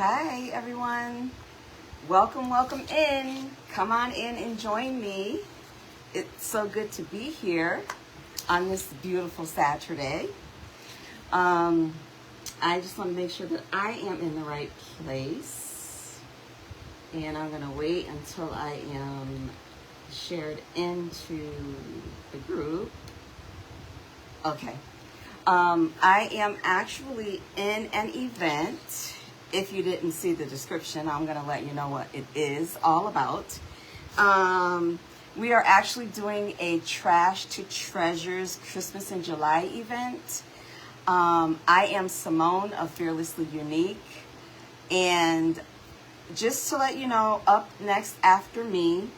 Hi, everyone. Welcome, welcome in. Come on in and join me. It's so good to be here on this beautiful Saturday. I just want to make sure that I am in the right place. And I'm going to wait until I am shared into the group. Okay. I am actually in an event. If you didn't see the description, I'm going to let you know what it is all about. We are actually doing a Trash to Treasures Christmas in July event. I am Simone of Fearlessly Unique. And just to let you know, up next after me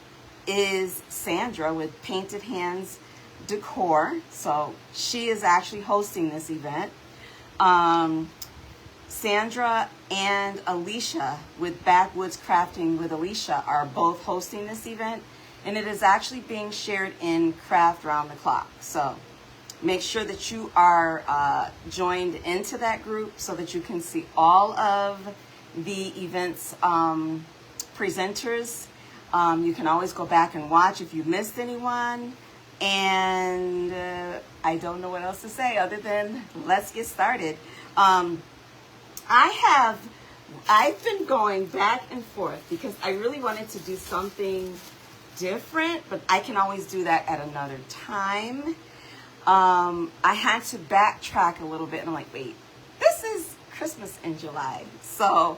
is Sandra with Painted Hands Decor. So she is actually hosting this event. Sandra and Alicia with Backwoods Crafting with Alicia are both hosting this event, and it is actually being shared in Craft Round the Clock. So make sure that you are joined into that group so that you can see all of the event's presenters. You can always go back and watch if you missed anyone. And I don't know what else to say other than let's get started. I've been going back and forth because I really wanted to do something different, but I can always do that at another time. I had to backtrack a little bit, and I'm like, wait, this is Christmas in July. So,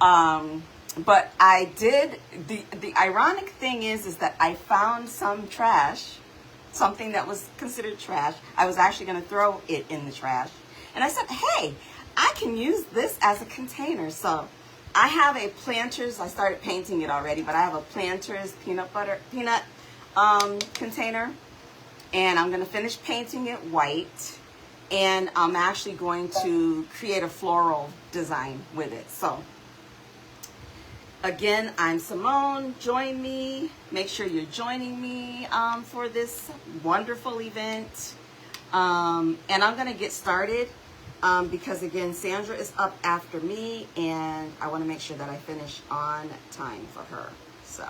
but I did, the ironic thing is that I found some trash, something that was considered trash. I was actually going to throw it in the trash. And I said, hey, I can use this as a container. So I have a Planters. I started painting it already, but I have a Planters peanut container. And I'm going to finish painting it white. And I'm actually going to create a floral design with it. So again, I'm Simone. Join me. Make sure you're joining me for this wonderful event. And I'm going to get started because, again, Sandra is up after me, and I want to make sure that I finish on time for her. So,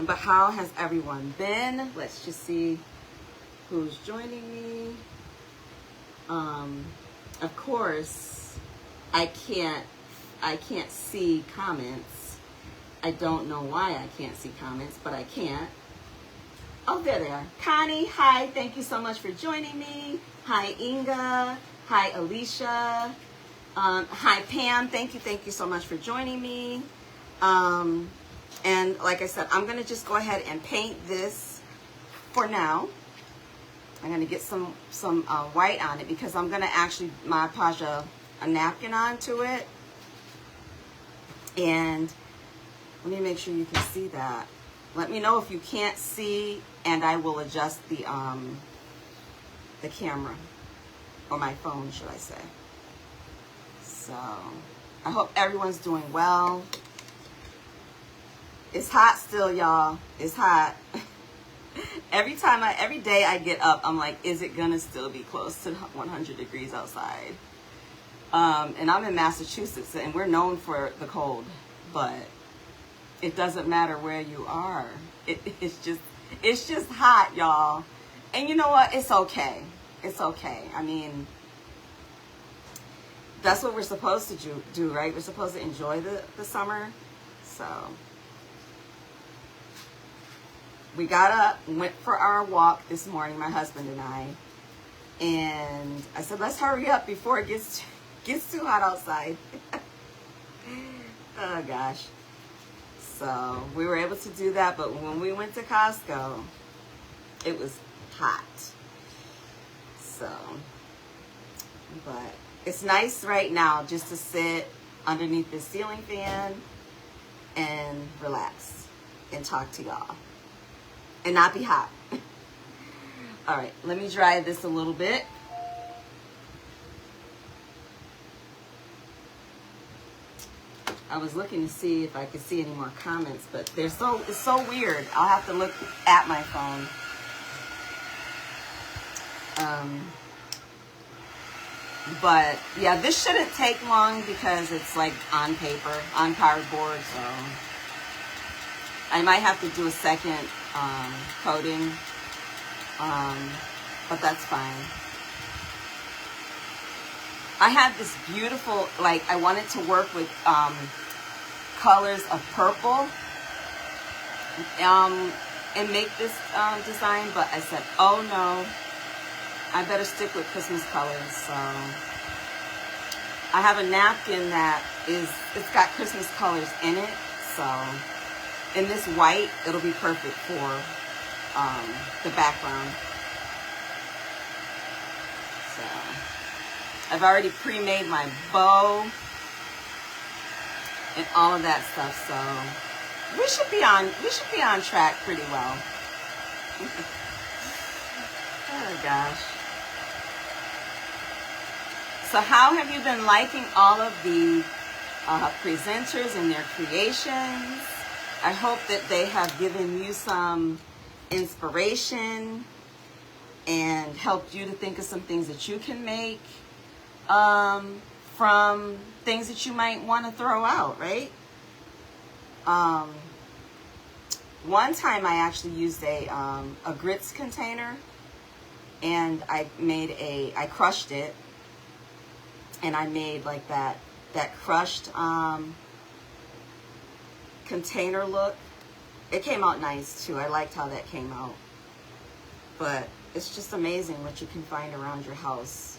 but how has everyone been? Let's just see who's joining me. Of course, I can't see comments. I don't know why I can't see comments, but I can't. Oh, there they are. Connie, hi. Thank you so much for joining me. Hi, Inga. Hi, Alicia. Hi, Pam. Thank you so much for joining me. And like I said, I'm going to just go ahead and paint this for now. I'm going to get some white on it because I'm going to actually Mod Podge a napkin onto it. And let me make sure you can see that. Let me know if you can't see, and I will adjust the camera, or my phone, should I say. So, I hope everyone's doing well. It's hot still, y'all. It's hot. Every day I get up, I'm like, is it gonna still be close to 100 degrees outside? And I'm in Massachusetts, and we're known for the cold, but it doesn't matter where you are. It's just hot, y'all. And you know what? It's okay. It's okay. I mean, that's what we're supposed to do, right? We're supposed to enjoy the summer. So we got up, went for our walk this morning, my husband and I. And I said, let's hurry up before it gets too hot outside. Oh, gosh. So we were able to do that, but when we went to Costco, it was hot. So, but it's nice right now just to sit underneath the ceiling fan and relax and talk to y'all and not be hot. All right, let me dry this a little bit. I was looking to see if I could see any more comments, but it's so weird. I'll have to look at my phone. But yeah, this shouldn't take long because it's like on paper, on cardboard. So I might have to do a second coating, but that's fine. I have this beautiful, like I wanted to work with colors of purple and make this design, but I said, oh no, I better stick with Christmas colors. So I have a napkin that it's got Christmas colors in it. So in this white, it'll be perfect for the background. So I've already pre-made my bow and all of that stuff. So we should be on track pretty well. Oh gosh. So how have you been liking all of the presenters and their creations? I hope that they have given you some inspiration and helped you to think of some things that you can make from things that you might want to throw out, right? One time I actually used a grits container, and I crushed it, and I made like that crushed container look. It came out nice too. I liked how that came out. But it's just amazing what you can find around your house.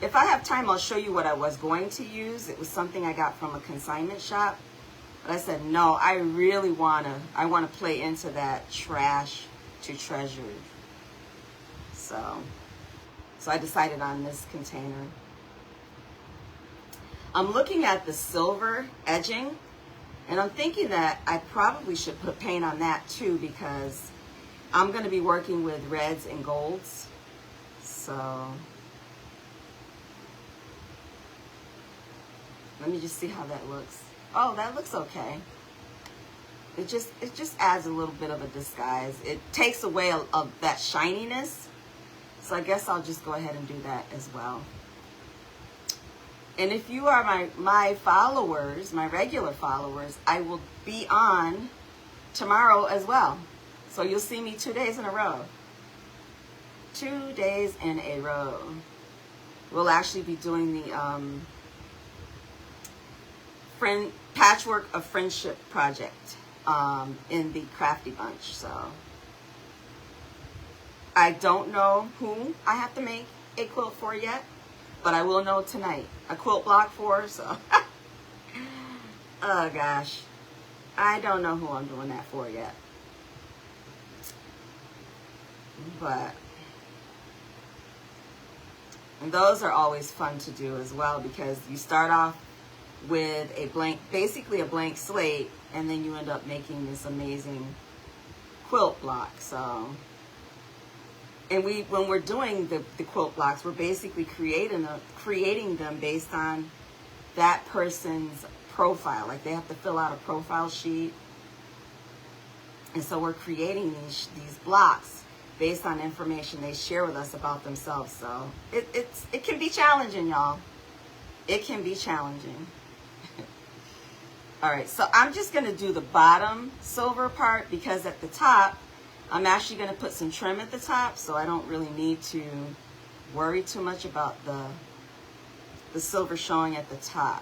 If I have time, I'll show you what I was going to use. It was something I got from a consignment shop. But I said, no, I really want to play into that trash to treasure. So I decided on this container. I'm looking at the silver edging, and I'm thinking that I probably should put paint on that too, because I'm going to be working with reds and golds. So let me just see how that looks. Oh, that looks okay. It just adds a little bit of a disguise. It takes away of that shininess. So I guess I'll just go ahead and do that as well. And if you are my followers, my regular followers, I will be on tomorrow as well. So you'll see me 2 days in a row. 2 days in a row. We'll actually be doing the Patchwork of Friendship project in the Crafty Bunch. So I don't know who I have to make a quilt for yet, but I will know tonight. A quilt block for, so oh gosh, I don't know who I'm doing that for yet. But and those are always fun to do as well, because you start off with basically a blank slate, and then you end up making this amazing quilt block. So, and when we're doing the quilt blocks, we're basically creating them based on that person's profile. Like they have to fill out a profile sheet, and so we're creating these blocks based on information they share with us about themselves. So it can be challenging, y'all. It can be challenging. All right, so I'm just going to do the bottom silver part, because at the top, I'm actually going to put some trim at the top, so I don't really need to worry too much about the silver showing at the top.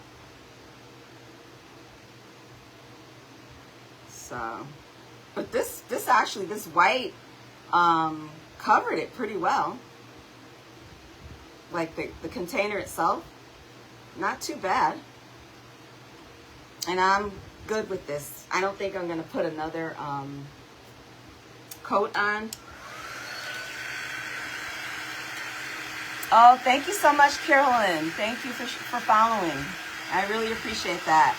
So, but this white covered it pretty well. Like the container itself, not too bad. And I'm good with this. I don't think I'm going to put another coat on. Oh, thank you so much, Carolyn. Thank you for following. I really appreciate that.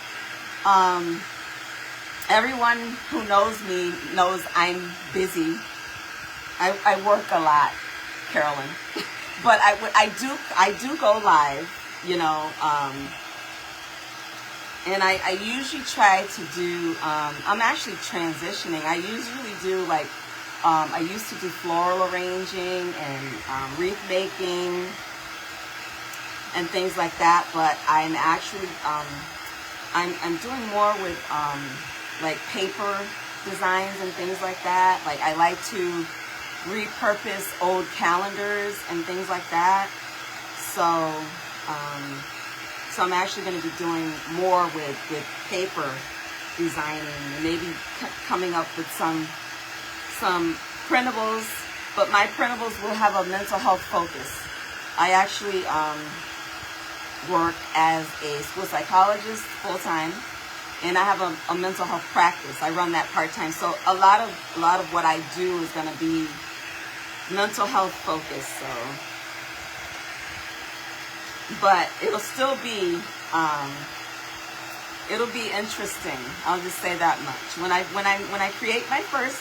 Everyone who knows me knows I'm busy. I work a lot, Carolyn. But I do go live, you know. And I usually try to do, I'm actually transitioning. I usually do like, I used to do floral arranging and wreath making. and things like that. But I'm actually I'm doing more with like paper designs and things like that. Like I like to repurpose old calendars and things like that. So so I'm actually going to be doing more with paper designing, and maybe coming up with some printables. But my printables will have a mental health focus. I actually work as a school psychologist full-time, and I have a mental health practice. I run that part-time. So a lot of what I do is going to be mental health focused. So, but it'll still be it'll be interesting. I'll just say that much. When I create my first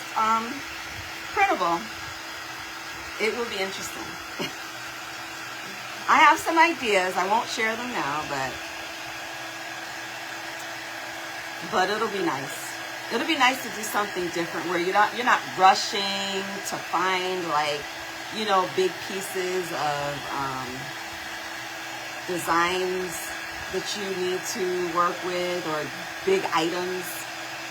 printable, it will be interesting. I have some ideas. I won't share them now, but it'll be nice. It'll be nice to do something different where you're not rushing to find, like, you know, big pieces of designs that you need to work with, or big items,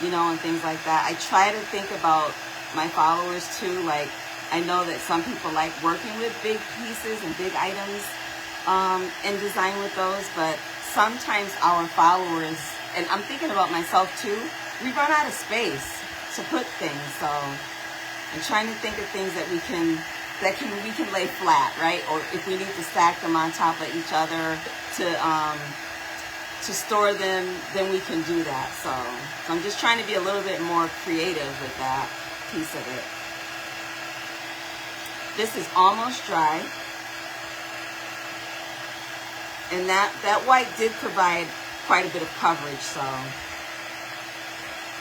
you know, and things like that. I try to think about my followers too. Like, I know that some people like working with big pieces and big items and design with those, but sometimes our followers, and I'm thinking about myself too, we run out of space to put things. So I'm trying to think of things that we can lay flat, right? Or if we need to stack them on top of each other to store them, then we can do that. So I'm just trying to be a little bit more creative with that piece of it. This is almost dry. And that white did provide quite a bit of coverage, so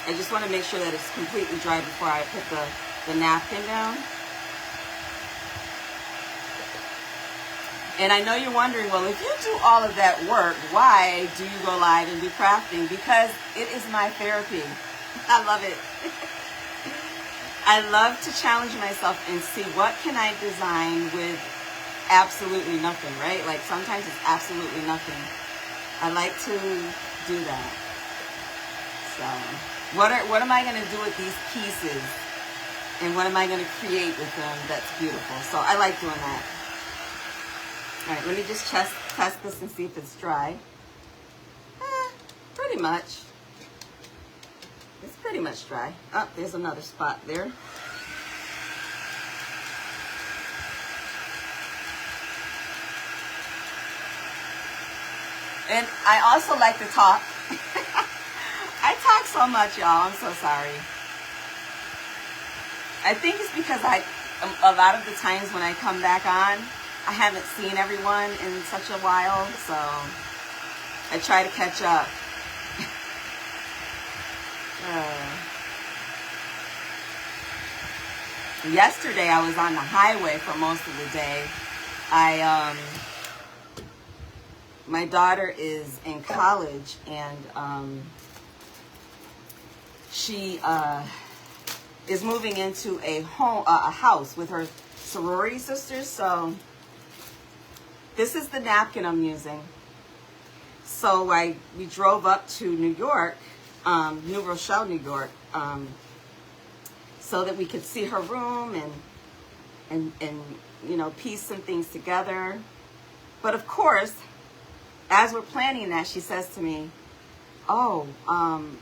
I just want to make sure that it's completely dry before I put the napkin down. And I know you're wondering, well, if you do all of that work, why do you go live and do crafting? Because it is my therapy. I love it. I love to challenge myself and see what can I design with absolutely nothing, right? Like sometimes it's absolutely nothing. I like to do that. So what am I going to do with these pieces, and what am I going to create with them that's beautiful? So I like doing that. All right, let me just test this and see if it's dry. Pretty much. It's pretty much dry. Oh, there's another spot there. And I also like to talk. I talk so much, y'all. I'm so sorry. I think it's because a lot of the times when I come back on, I haven't seen everyone in such a while, so I try to catch up. Yesterday I was on the highway for most of the day. My daughter is in college, and she is moving into a house with her sorority sisters. So this is the napkin I'm using. So we drove up to New York, New Rochelle, New York, so that we could see her room and you know, piece some things together. But of course, as we're planning that, she says to me, "Oh, I'm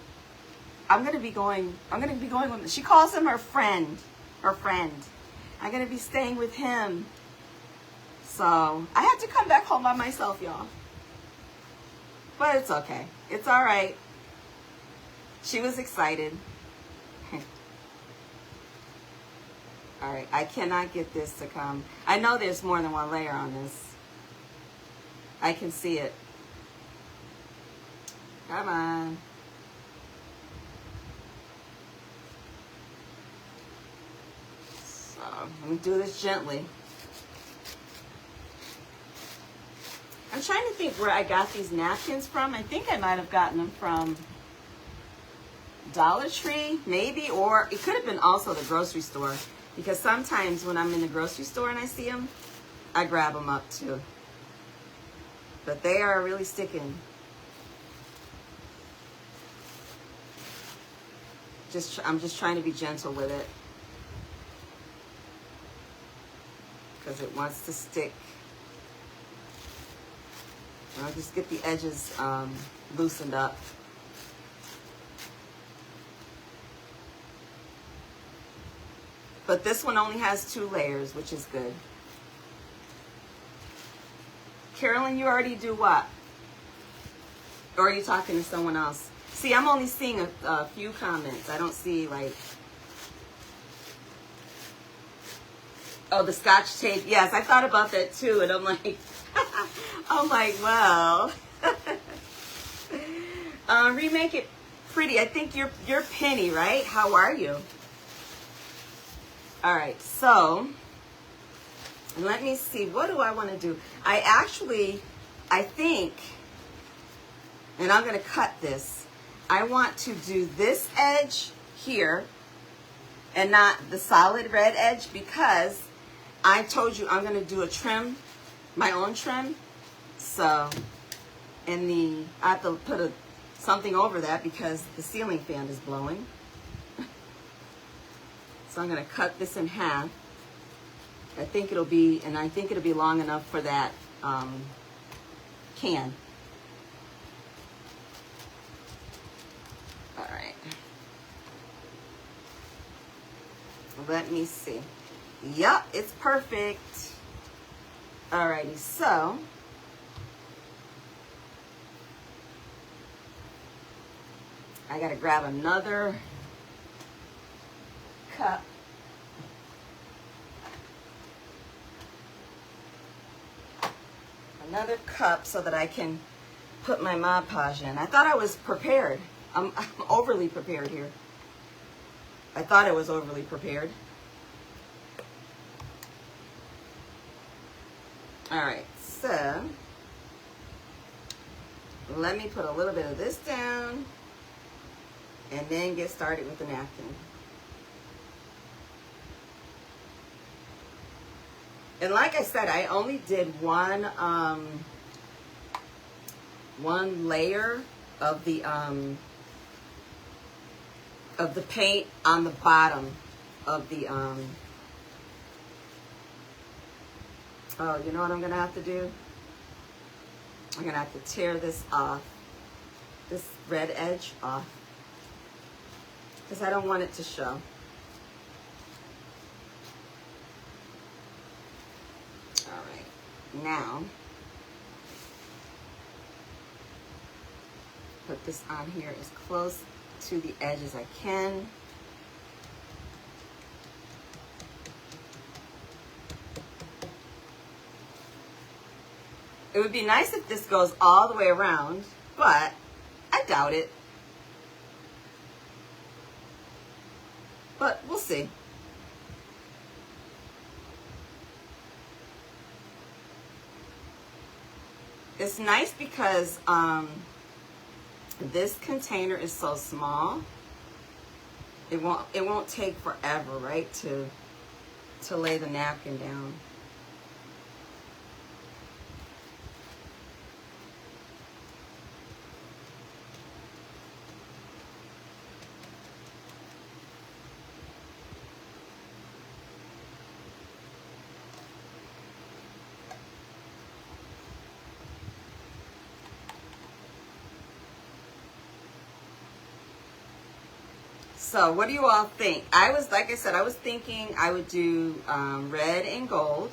gonna be going with," she calls him her friend. I'm gonna be staying with him. So I had to come back home by myself, y'all. But it's okay. It's all right. She was excited. All right, I cannot get this to come. I know there's more than one layer on this. I can see it. Come on. So let me do this gently. I'm trying to think where I got these napkins from. I think I might have gotten them from Dollar Tree, maybe, or it could have been also the grocery store, because sometimes when I'm in the grocery store and I see them, I grab them up too. but they are really sticking. I'm just trying to be gentle with it because it wants to stick. I'll just get the edges loosened up. But this one only has 2 layers, which is good. Carolyn, you already do what? Or are you talking to someone else? See, I'm only seeing a few comments. I don't see like... Oh, the Scotch tape. Yes, I thought about that too. And I'm like, well. Remake it pretty. I think you're Penny, right? How are you? All right, so let me see. What do I want to do? I think, and I'm going to cut this. I want to do this edge here and not the solid red edge because I told you I'm going to do a trim, my own trim. So, I have to put something over that because the ceiling fan is blowing. So I'm going to cut this in half. I think it'll be long enough for that can. All right. Let me see. Yep, it's perfect. Alrighty, so I gotta grab another cup. Another cup so that I can put my Mod Podge in. I thought I was prepared. I'm overly prepared here. I thought I was overly prepared. All right, so let me put a little bit of this down and then get started with the napkin. And like I said, I only did one layer of the paint on the bottom of the oh, you know what I'm gonna have to do? I'm gonna have to tear this off, this red edge off, because I don't want it to show. All right, now put this on here as close to the edge as I can. It would be nice if this goes all the way around, but I doubt it. But we'll see. It's nice because this container is so small. It won't take forever, right, to lay the napkin down. So what do you all think? Like I said, I was thinking I would do red and gold.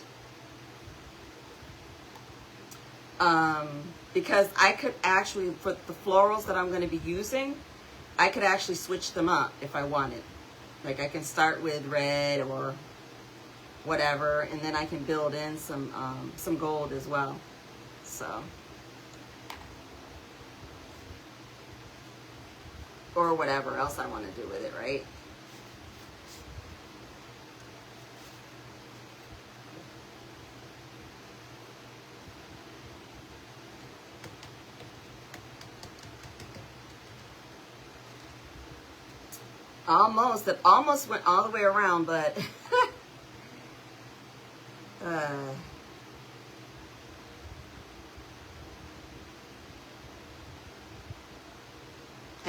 Because I could actually, for the florals that I'm going to be using, I could actually switch them up if I wanted. Like I can start with red or whatever, and then I can build in some gold as well. So. Or whatever else I want to do with it, right? It almost went all the way around, but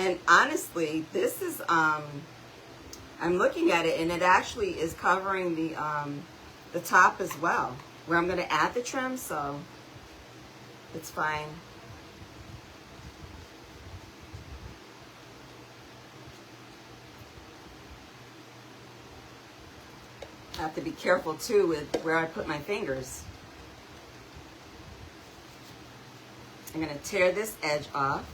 And honestly, this is, I'm looking at it and it actually is covering the top as well, where I'm going to add the trim, so it's fine. I have to be careful too with where I put my fingers. I'm going to tear this edge off.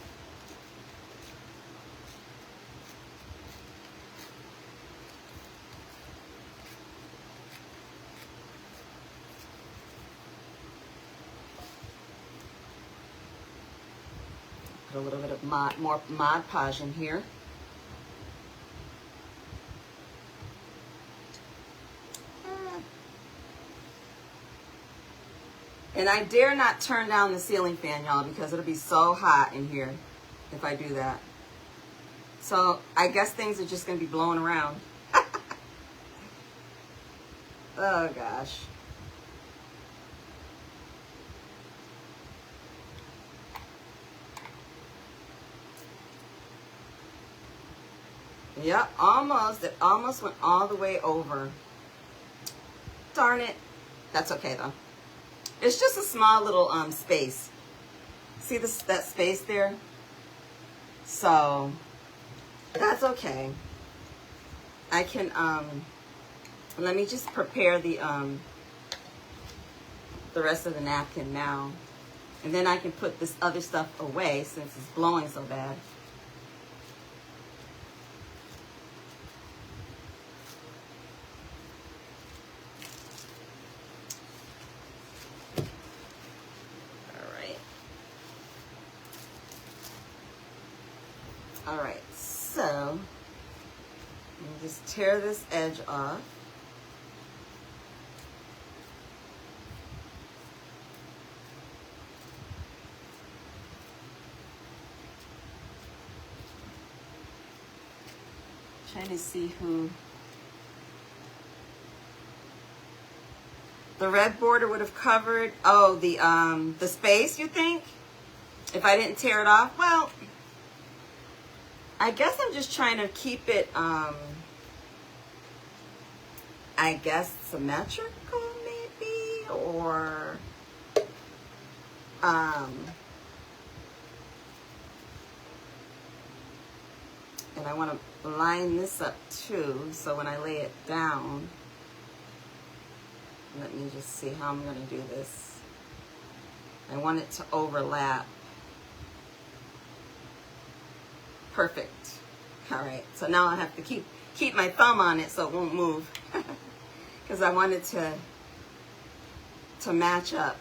Put a little bit of more Mod Podge in here. And I dare not turn down the ceiling fan, y'all, because it'll be so hot in here if I do that. So I guess things are just going to be blowing around. Oh, gosh. Yep, almost. It almost went all the way over. Darn it. That's okay, though. It's just a small little space. See that space there? So that's okay. I can let me just prepare the rest of the napkin now. And then I can put this other stuff away since it's blowing so bad. All right, so let me just tear this edge off. Trying to see who the red border would have covered. Oh, the space, you think? If I didn't tear it off? Well, I guess I'm just trying to keep it, I guess, symmetrical, maybe, or, and I want to line this up too, so when I lay it down, let me just see how I'm going to do this. I want it to overlap. Perfect. All right, so now I have to keep my thumb on it so it won't move because I want it to match up.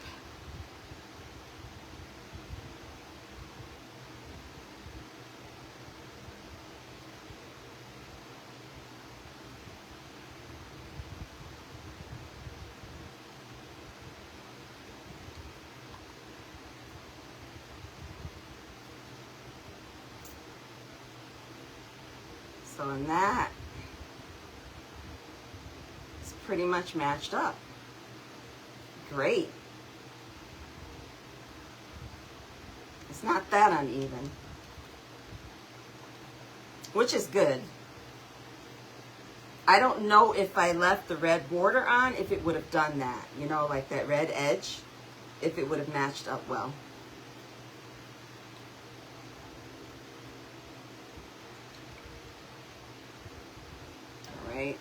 So in that, it's pretty much matched up. Great. It's not that uneven, which is good. I don't know if I left the red border on, if it would have done that, you know, like that red edge, if it would have matched up well. All right.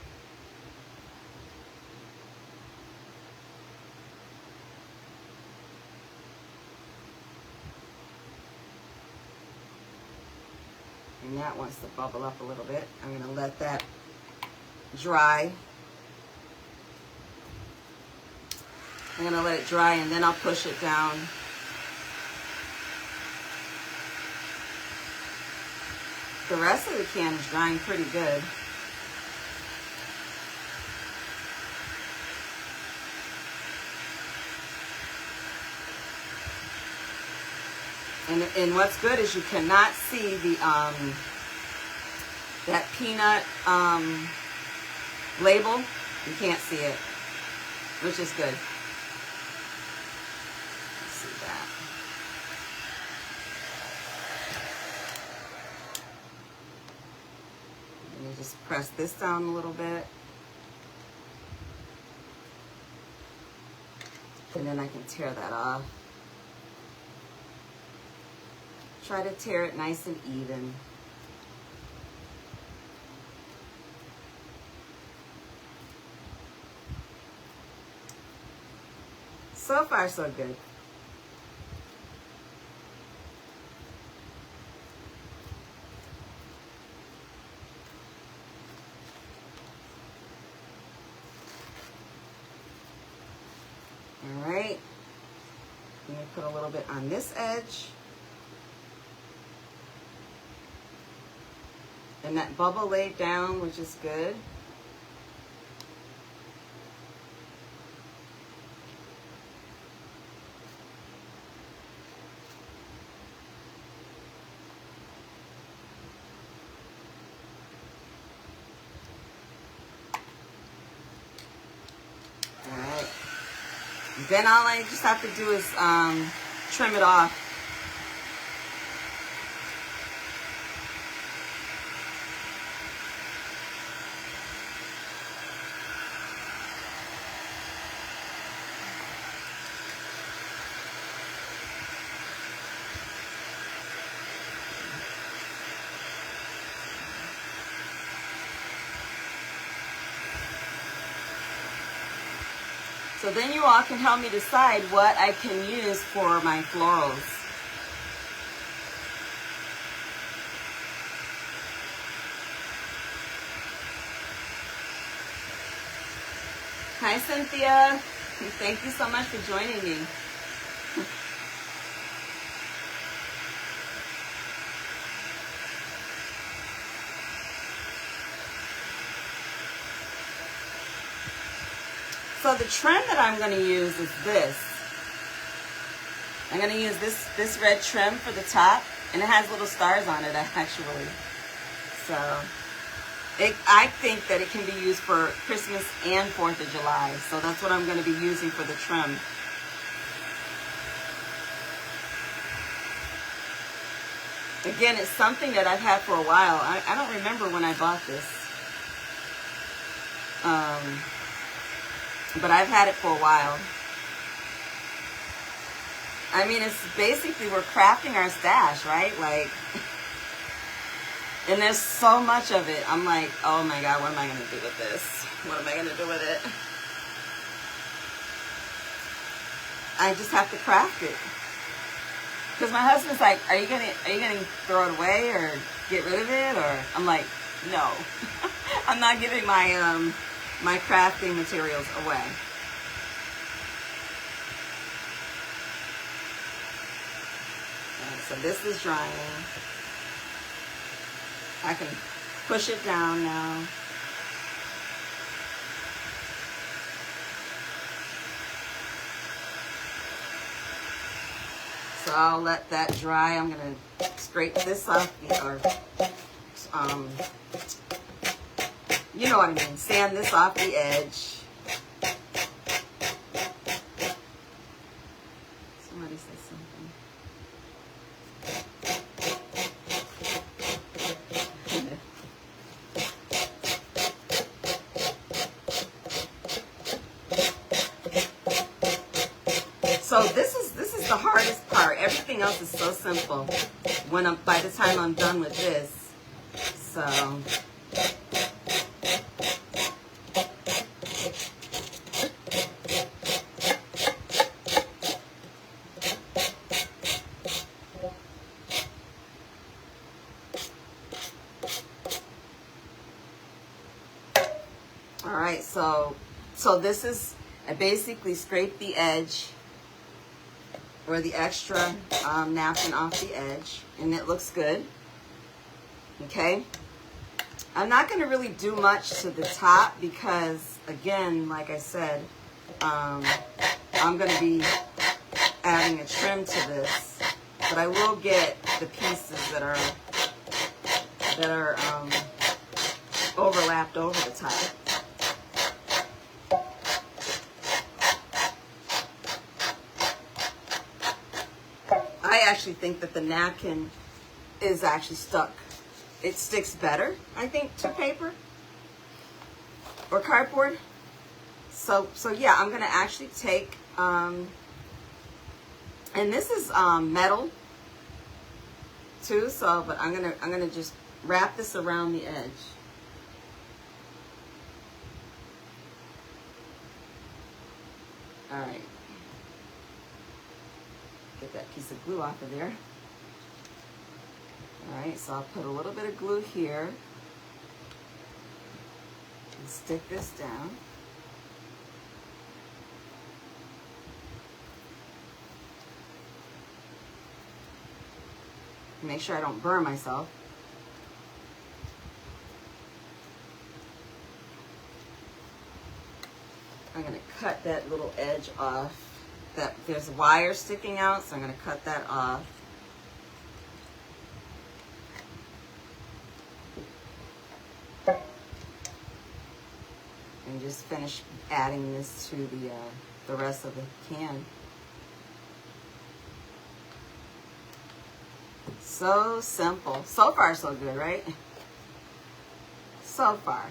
And that wants to bubble up a little bit. I'm going to let that dry. I'm going to let it dry and then I'll push it down. The rest of the can is drying pretty good. And what's good is you cannot see the that peanut label. You can't see it, which is good. Let's see that. just press this down a little bit. And then I can tear that off. Try to tear it nice and even. So far, so good. All right. I'm going to put a little bit on this edge. And that bubble laid down, which is good. Then all I just have to do is trim it off. So then you all can help me decide what I can use for my florals. Hi, Cynthia. Thank you so much for joining me. So the trim that I'm going to use is this. I'm going to use this red trim for the top, and it has little stars on it actually. So I think that it can be used for Christmas and 4th of July. So that's what I'm going to be using for the trim. Again, it's something that I've had for a while. I don't remember when I bought this. But I've had it for a while. I mean, it's basically we're crafting our stash, right? Like, and there's so much of it. I'm like, oh my God, what am I going to do with this? What am I going to do with it? I just have to craft it. Because my husband's like, are you gonna throw it away or get rid of it? Or I'm like, no, I'm not giving my my crafting materials away. So this is drying. I can push it down now. So I'll let that dry. I'm gonna scrape this off, or you know what I mean, sand this off the edge. Somebody said something. So this is the hardest part. Everything else is so simple by the time I'm done with this. So all right, so this is, I basically scraped the edge or the extra napkin off the edge, and it looks good. Okay, I'm not going to really do much to the top because, again, like I said, I'm going to be adding a trim to this, but I will get the pieces that are overlapped over the top. I actually think that the napkin is actually stuck it sticks better, I think, to paper or cardboard. So yeah, I'm gonna actually take, and this is metal too. So, but I'm gonna just wrap this around the edge. All right. Get that piece of glue off of there. All right, so I'll put a little bit of glue here and stick this down. Make sure I don't burn myself. I'm gonna cut that little edge off. There's wire sticking out, so I'm gonna cut that off. And just finish adding this to the rest of the can. So simple. So far, so good, right? So far.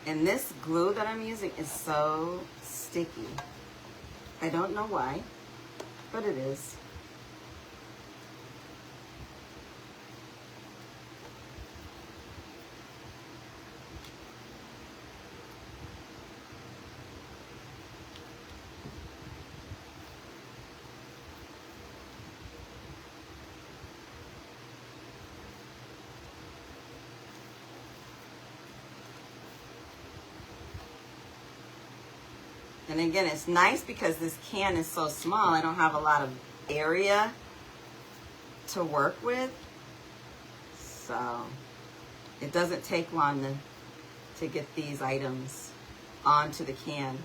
And this glue that I'm using is so sticky. I don't know why, but it is. And again, it's nice because this can is so small. I don't have a lot of area to work with. So it doesn't take long to get these items onto the can.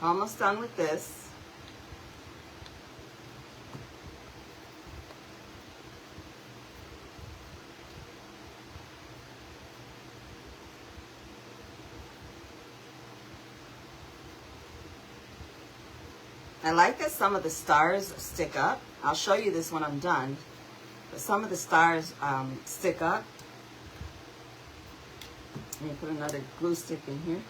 Almost done with this. I like that some of the stars stick up. I'll show you this when I'm done. But some of the stars stick up. Let me put another glue stick in here.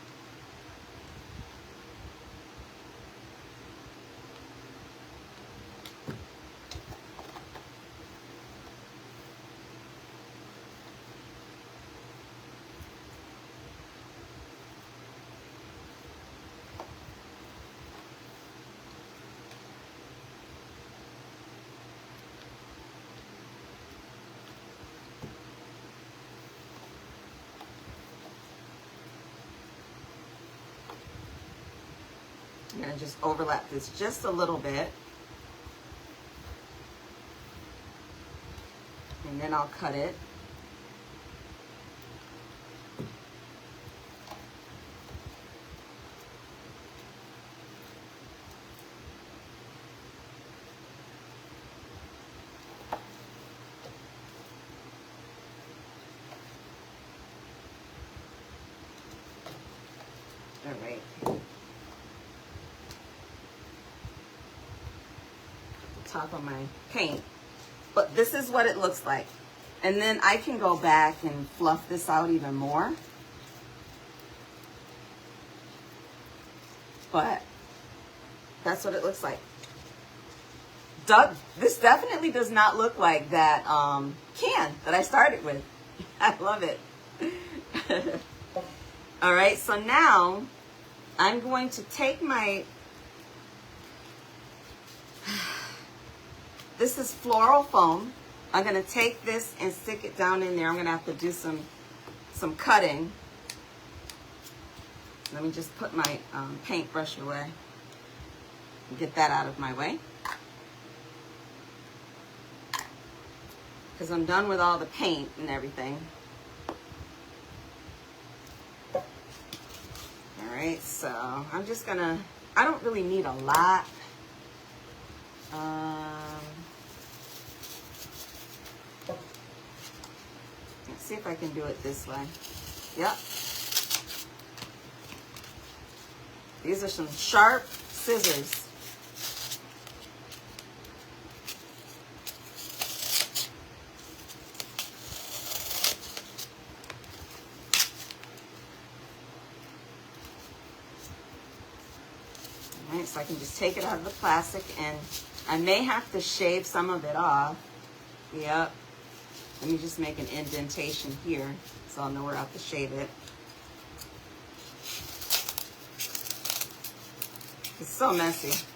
I'm going to just overlap this just a little bit. And then I'll cut it. All right. Top of my paint, but this is what it looks like, and then I can go back and fluff this out even more, but that's what it looks like. This definitely does not look like that can that I started with. I love it. All right, so now I'm going to take my this is floral foam. I'm going to take this and stick it down in there. I'm going to have to do some cutting. Let me just put my paintbrush away and get that out of my way. because I'm done with all the paint and everything. All right, so I'm just gonna, I don't really need a lot. Let's see if I can do it this way. Yep. These are some sharp scissors. All right, so I can just take it out of the plastic, and I may have to shave some of it off. Yep. Let me just make an indentation here so I'll know where I have to shave it. It's so messy.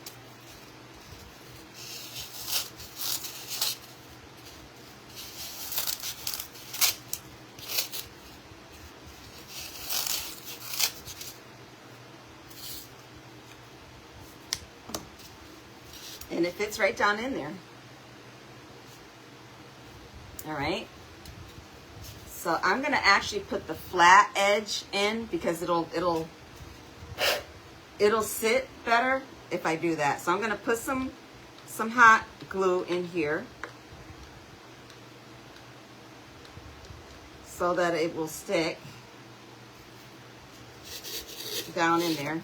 And it fits right down in there. All right. So I'm gonna actually put the flat edge in because it'll sit better if I do that. So I'm gonna put some hot glue in here so that it will stick down in there.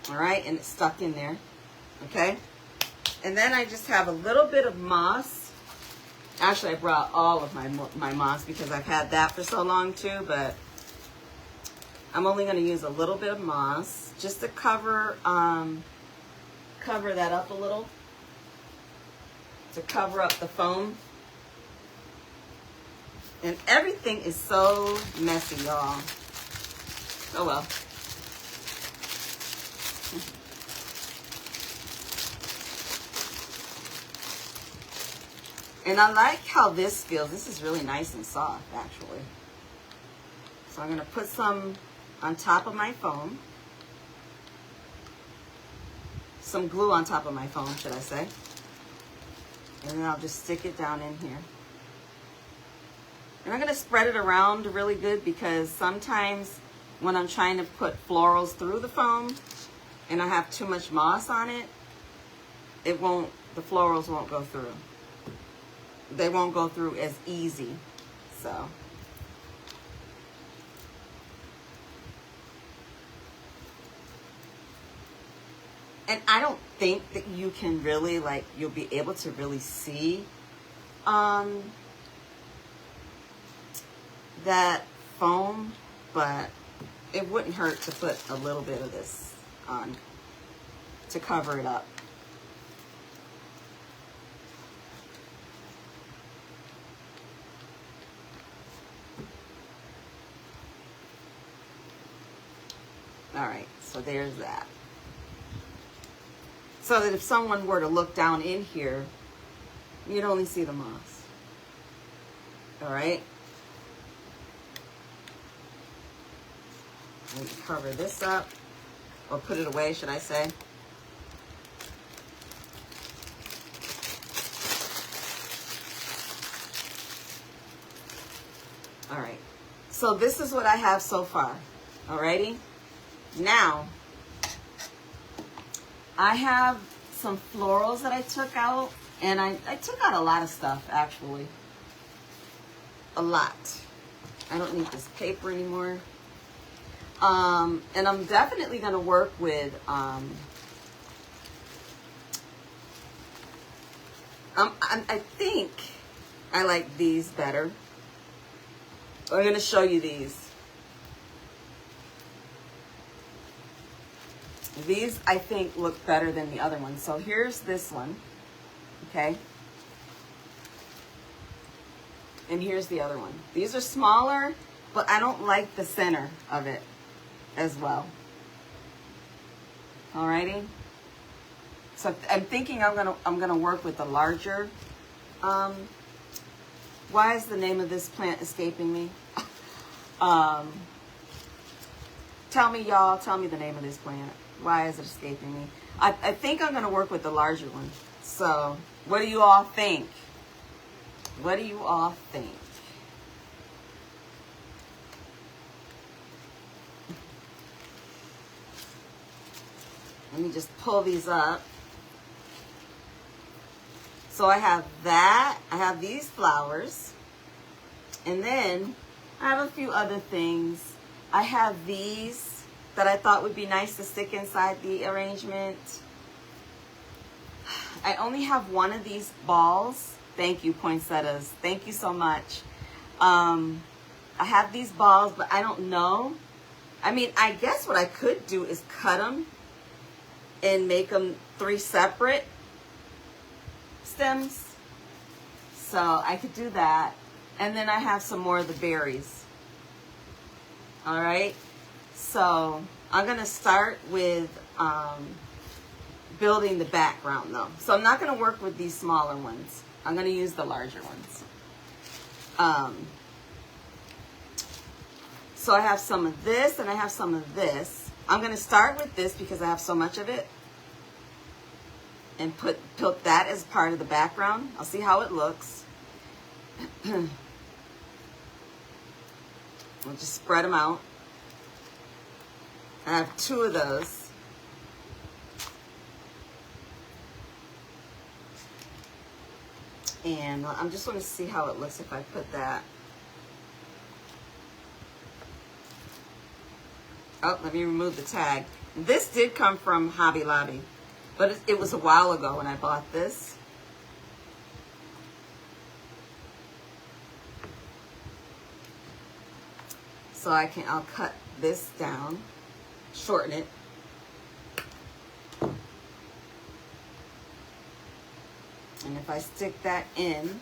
All right, and it's stuck in there, okay? And then I just have a little bit of moss. Actually, I brought all of my moss because I've had that for so long too, but I'm only gonna use a little bit of moss just to cover that up a little, to cover up the foam. And everything is so messy, y'all. Oh well. And I like how this feels. This is really nice and soft, actually. So I'm going to put some on top of my foam. Some glue on top of my foam, should I say. And then I'll just stick it down in here. And I'm going to spread it around really good because sometimes when I'm trying to put florals through the foam and I have too much moss on it, the florals won't go through. They won't go through as easy, so. And I don't think that you can really, you'll be able to really see that foam, but it wouldn't hurt to put a little bit of this on to cover it up. All right, so there's that. So that if someone were to look down in here, you'd only see the moss. All right. Let me cover this up, or put it away, should I say. All right. So this is what I have so far. Alrighty. Now, I have some florals that I took out, and I took out a lot of stuff, actually. A lot. I don't need this paper anymore. And I'm definitely going to work with, I think I like these better. I'm going to show you these. These, I think, look better than the other ones. So here's this one, okay? And here's the other one. These are smaller, but I don't like the center of it as well. Alrighty? So I'm thinking I'm gonna work with the larger. Why is the name of this plant escaping me? Tell me, y'all, tell me the name of this plant. Why is it escaping me? I think I'm going to work with the larger one. So, what do you all think? What do you all think? Let me just pull these up. So I have that. I have these flowers. And then I have a few other things. I have these that I thought would be nice to stick inside the arrangement. I only have one of these balls. Thank you, poinsettias. Thank you so much. I have these balls, but I don't know. I mean, I guess what I could do is cut them and make them 3 separate stems. So I could do that. And then I have some more of the berries. All right. So I'm going to start with building the background though. So I'm not going to work with these smaller ones. I'm going to use the larger ones. So I have some of this and I have some of this. I'm going to start with this because I have so much of it. And put that as part of the background. I'll see how it looks. We'll just spread them out. I have 2 of those. And I'm just going to see how it looks if I put that. Oh, let me remove the tag. This did come from Hobby Lobby, but it was a while ago when I bought this. So I'll cut this down, shorten it. And if I stick that in,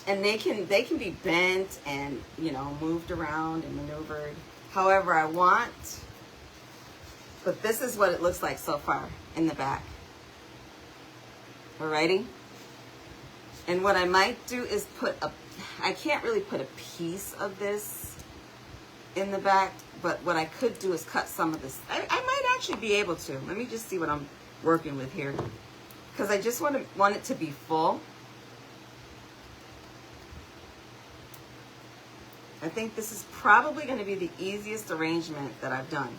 and they can be bent and, you know, moved around and maneuvered however I want. But this is what it looks like so far in the back. Alrighty? And what I might do is I can't really put a piece of this in the back, but what I could do is cut some of this. I might actually be able to. Let me just see what I'm working with here. Because I just want it to be full. I think this is probably going to be the easiest arrangement that I've done.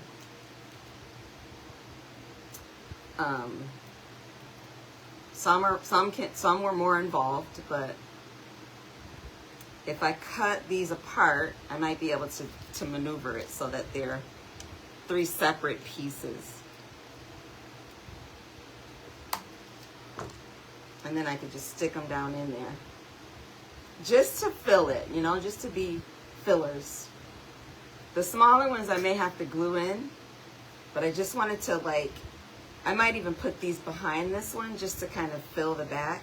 Some were more involved, but if I cut these apart, I might be able to maneuver it so that they're 3 separate pieces. And then I could just stick them down in there. Just to fill it, you know, just to be fillers. The smaller ones I may have to glue in, but I just wanted to, like, I might even put these behind this one just to kind of fill the back.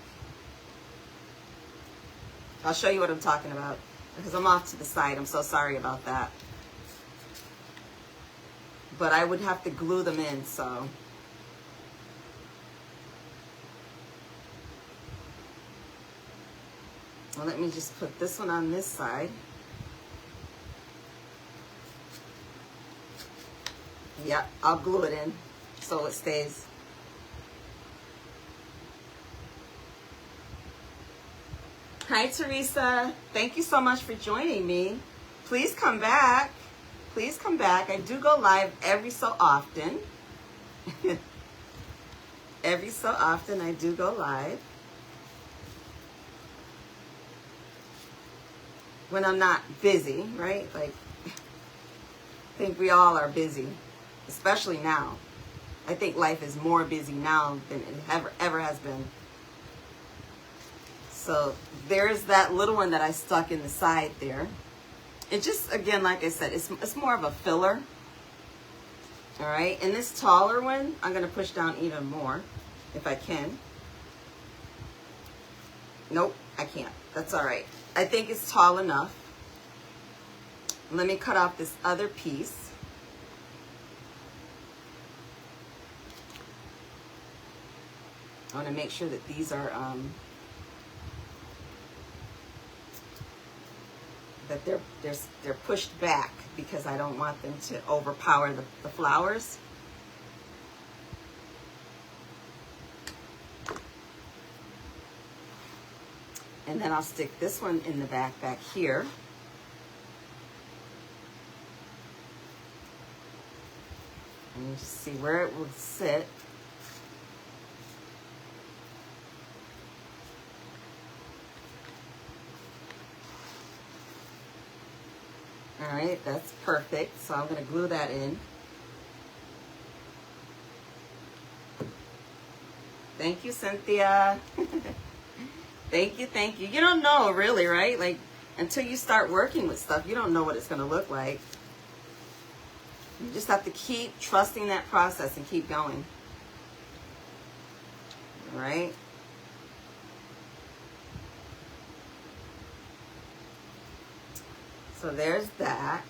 I'll show you what I'm talking about because I'm off to the side. I'm so sorry about that. But I would have to glue them in, so. Well, let me just put this one on this side. Yep, I'll glue it in so it stays. Hi, Teresa. Thank you so much for joining me. Please come back. Please come back. I do go live every so often. Every so often I do go live. When I'm not busy, right? Like, I think we all are busy, especially now. I think life is more busy now than it ever has been. So there's that little one that I stuck in the side there. It just, again, like I said, it's more of a filler. All right, and this taller one, I'm gonna push down even more if I can. Nope, I can't. That's all right. I think it's tall enough. Let me cut off this other piece. I want to make sure that these are that they're pushed back because I don't want them to overpower the flowers. And then I'll stick this one in the back here. And you just see where it will sit. All right, that's perfect. So I'm going to glue that in. Thank you, Cynthia. Thank you, thank you. You don't know really, right? Like, until you start working with stuff, you don't know what it's going to look like. You just have to keep trusting that process and keep going. All right? So there's that.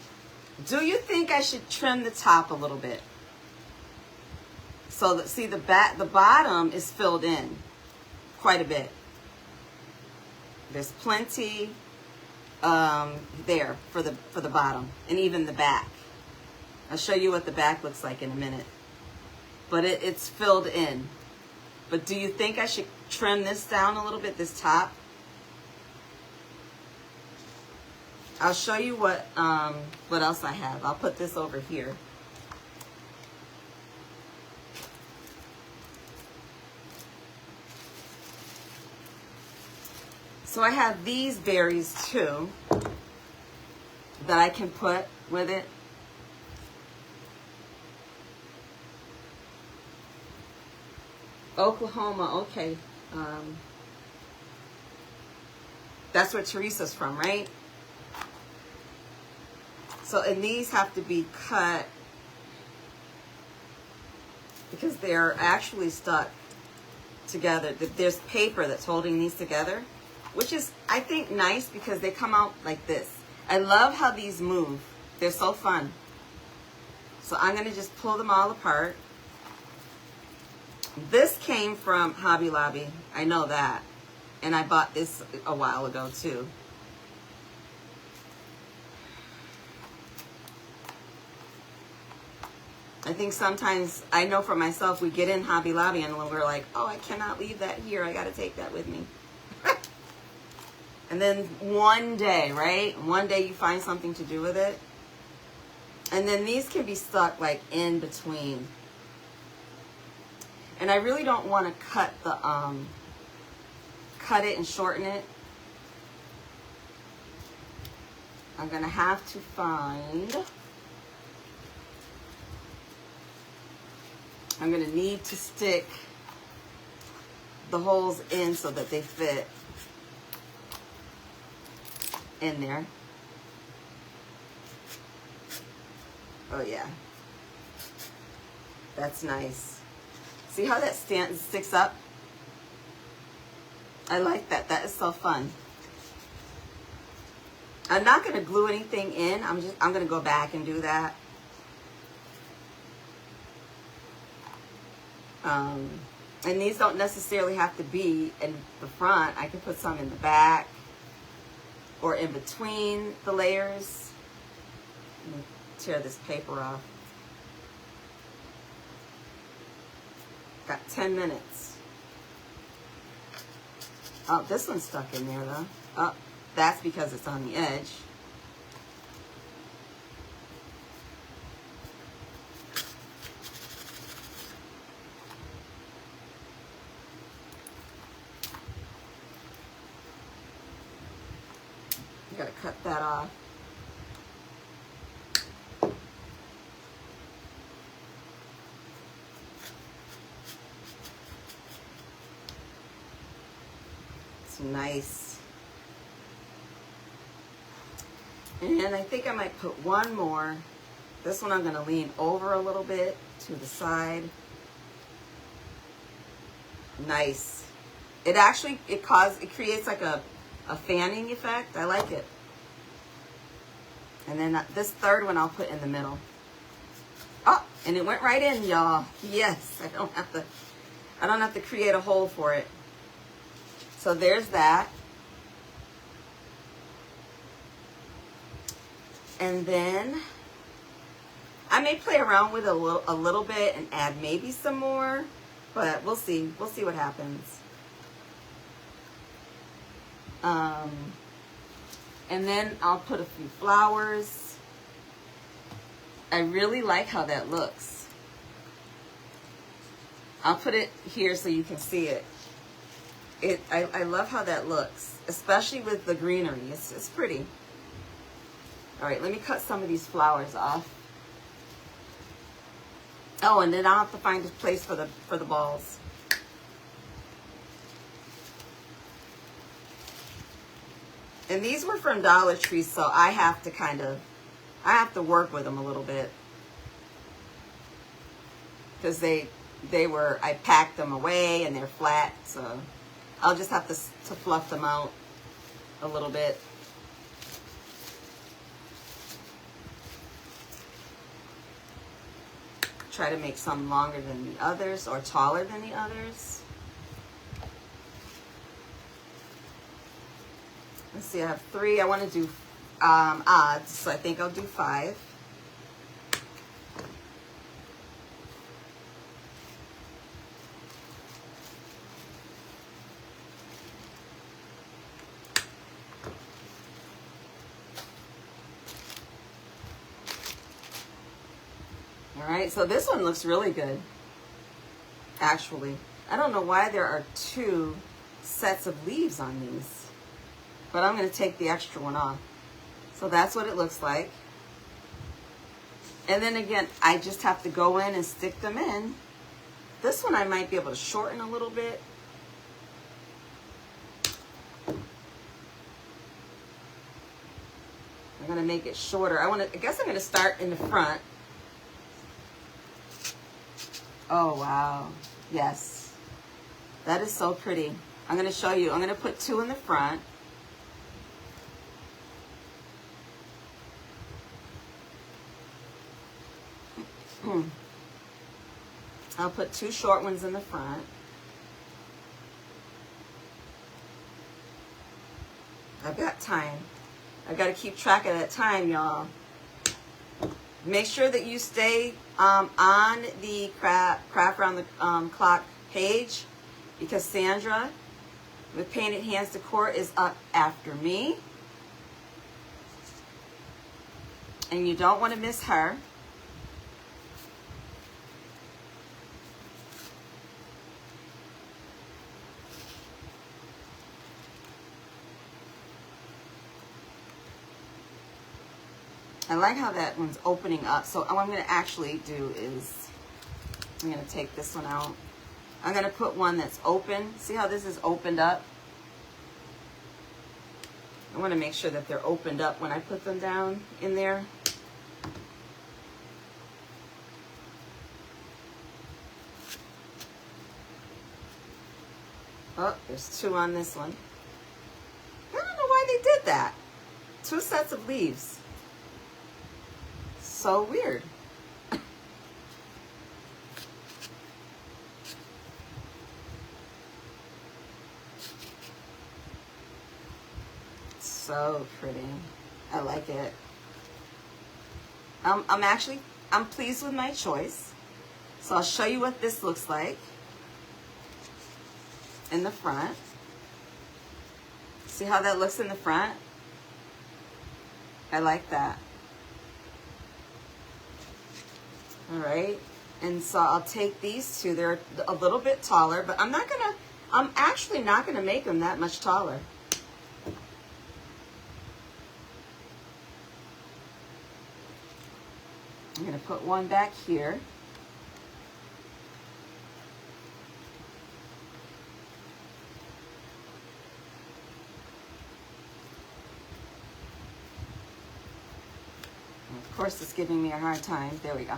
Do you think I should trim the top a little bit? So that, see, the bottom is filled in quite a bit. There's plenty there for the bottom, and even the back. I'll show you what the back looks like in a minute. But it's filled in. But do you think I should trim this down a little bit, this top? I'll show you what else I have. I'll put this over here. So I have these berries too that I can put with it. Oklahoma, okay. That's where Teresa's from, right? So, and these have to be cut because they're actually stuck together. There's paper that's holding these together, which is, I think, nice because they come out like this. I love how these move. They're so fun. So I'm going to just pull them all apart. This came from Hobby Lobby. I know that. And I bought this a while ago too. I think sometimes, I know for myself, we get in Hobby Lobby and we're like, oh, I cannot leave that here. I got to take that with me. And then one day, right? One day you find something to do with it. And then these can be stuck like in between. And I really don't want to cut it and shorten it. I'm going to have to find, I'm going to need to stick the holes in so that they fit in there. Oh yeah. That's nice. See how that sticks up? I like that. That is so fun. I'm not going to glue anything in. I'm going to go back and do that. And these don't necessarily have to be in the front. I can put some in the back or in between the layers. Let me tear this paper off. Got 10 minutes. Oh, this one's stuck in there though. Oh, that's because it's on the edge. You gotta cut that off. Nice. And I think I might put one more. This one I'm going to lean over a little bit to the side. Nice. It actually, it creates like a fanning effect. I like it. And then this third one I'll put in the middle. Oh, and it went right in, y'all. Yes, I don't have to create a hole for it. So there's that. And then I may play around with it a little bit and add maybe some more, but we'll see. We'll see what happens. And then I'll put a few flowers. I really like how that looks. I'll put it here so you can see it. I love how that looks, especially with the greenery. It's pretty. All right, let me cut some of these flowers off. Oh, and then I'll have to find a place for the balls. And these were from Dollar Tree, so I have to work with them a little bit. Because I packed them away and they're flat, so I'll just have to fluff them out a little bit. Try to make some longer than the others or taller than the others. Let's see, I have 3. I want to do odds, so I think I'll do 5. All right, so this one looks really good, actually. I don't know why there are 2 sets of leaves on these, but I'm going to take the extra one off. So that's what it looks like. And then again, I just have to go in and stick them in. This one I might be able to shorten a little bit. I'm going to make it shorter. I guess I'm going to start in the front. Oh, wow. Yes. That is so pretty. I'm going to show you. I'm going to put 2 in the front. I'll put 2 short ones in the front. I've got time. I've got to keep track of that time, y'all. Make sure that you stay on the Craft Around the Clock page, because Sandra with Painted Hands Decor is up after me. And you don't want to miss her. I like how that one's opening up. So what I'm going to actually do is I'm going to take this one out. I'm going to put one that's open. See how this is opened up? I want to make sure that they're opened up when I put them down in there. Oh, there's 2 on this one. I don't know why they did that. 2 sets of leaves. So weird. So pretty. I like it. I'm pleased with my choice. So I'll show you what this looks like in the front. See how that looks in the front? I like that. All right, and so I'll take these 2. They're a little bit taller, but I'm actually not gonna make them that much taller. I'm gonna put one back here. And of course, it's giving me a hard time. There we go.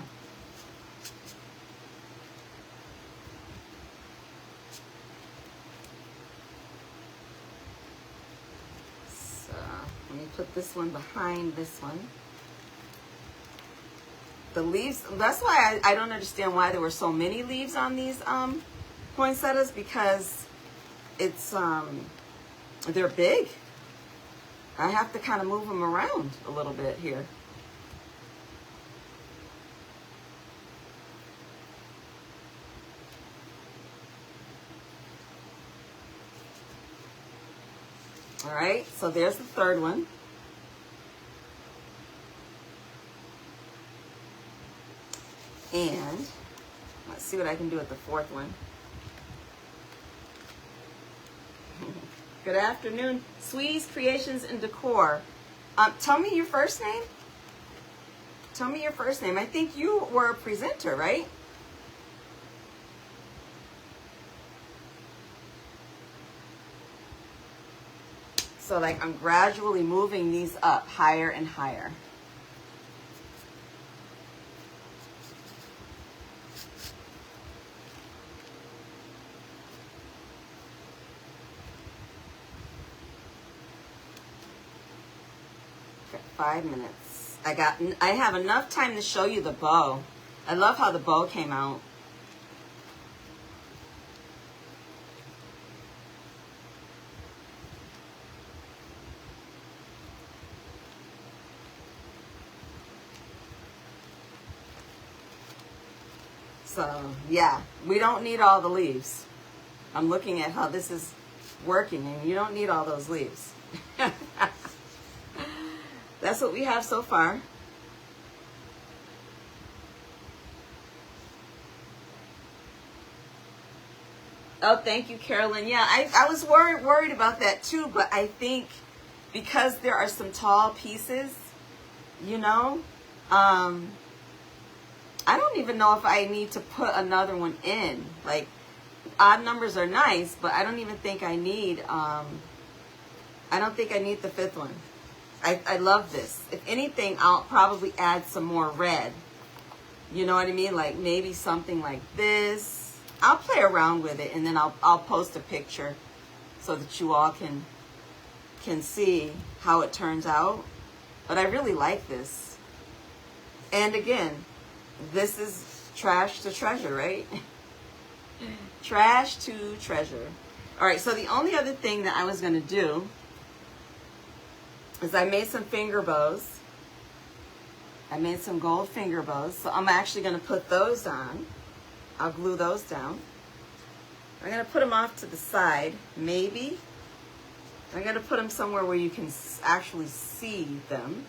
Put this one behind this one. The leaves, that's why I don't understand why there were so many leaves on these poinsettias, because it's they're big. I have to kind of move them around a little bit here. All right, so there's the third one. And let's see what I can do with the fourth one. Good afternoon, Sweeties Creations and Decor. Tell me your first name. Tell me your first name. I think you were a presenter, right? So like I'm gradually moving these up higher and higher. Got 5 minutes. I have enough time to show you the bow. I love how the bow came out. So, yeah, we don't need all the leaves. I'm looking at how this is working, and you don't need all those leaves. That's what we have so far. Oh, thank you, Carolyn. Yeah, I was worried about that too, but I think because there are some tall pieces, you know, I don't even know if I need to put another one in. Like, odd numbers are nice, but I don't even think I need, I don't think I need the fifth one. I love this. If anything, I'll probably add some more red. You know what I mean? Like maybe something like this. I'll play around with it, and then I'll post a picture so that you all can see how it turns out. But I really like this. And again, this is trash to treasure, right? Trash to treasure. All right, so the only other thing that I was going to do is I made some finger bows. I made some gold finger bows. So I'm actually going to put those on. I'll glue those down. I'm going to put them off to the side, maybe. I'm going to put them somewhere where you can actually see them.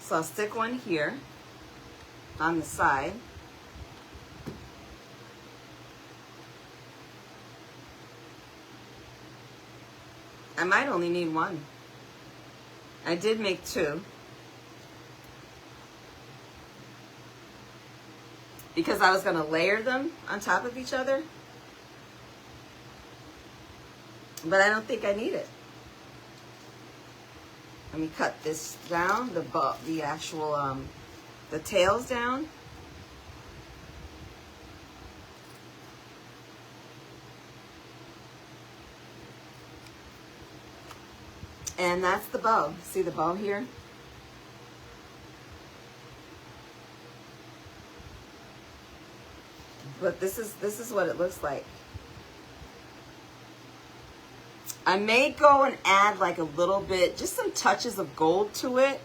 So I'll stick one here on the side. I might only need one. I did make two. Because I was going to layer them on top of each other. But I don't think I need it. Let me cut this down, the actual, the tails down. And that's the bow. See the bow here? But this is what it looks like. I may go and add like a little bit, just some touches of gold to it.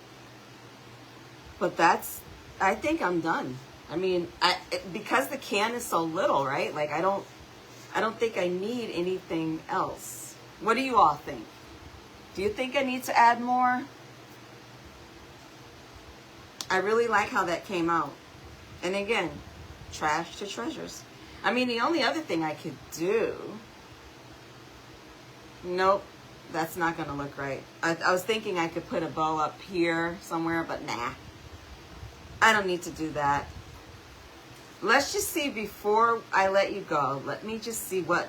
But I think I'm done. I mean, because the can is so little, right? Like I don't think I need anything else. What do you all think? Do you think I need to add more? I really like how that came out. And again, trash to treasures. I mean, the only other thing I could do... Nope, that's not going to look right. I was thinking I could put a bow up here somewhere, but nah. I don't need to do that. Let's just see before I let you go. Let me just see what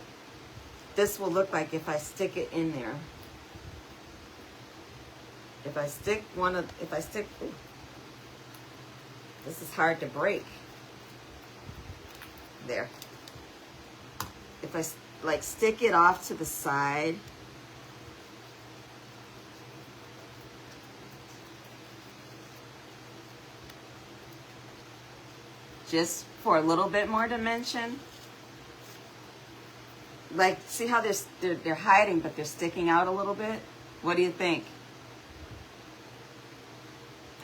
this will look like if I stick it in there. If I stick ooh, this is hard to break. There. If I like stick it off to the side. Just for a little bit more dimension. Like, see how they're hiding, but they're sticking out a little bit? What do you think?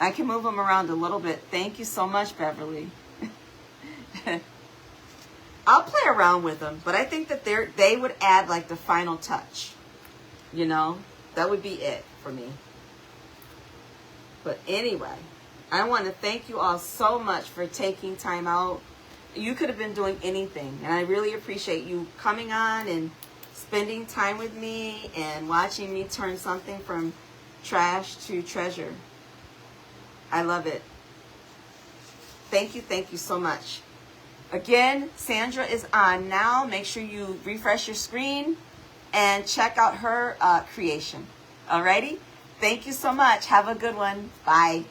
I can move them around a little bit. Thank you so much, Beverly. I'll play around with them, but I think that they would add like the final touch. You know, that would be it for me. But anyway, I want to thank you all so much for taking time out. You could have been doing anything, and I really appreciate you coming on and spending time with me and watching me turn something from trash to treasure. I love it. Thank you so much. Again, Sandra is on now. Make sure you refresh your screen and check out her creation. Alrighty? Thank you so much. Have a good one. Bye.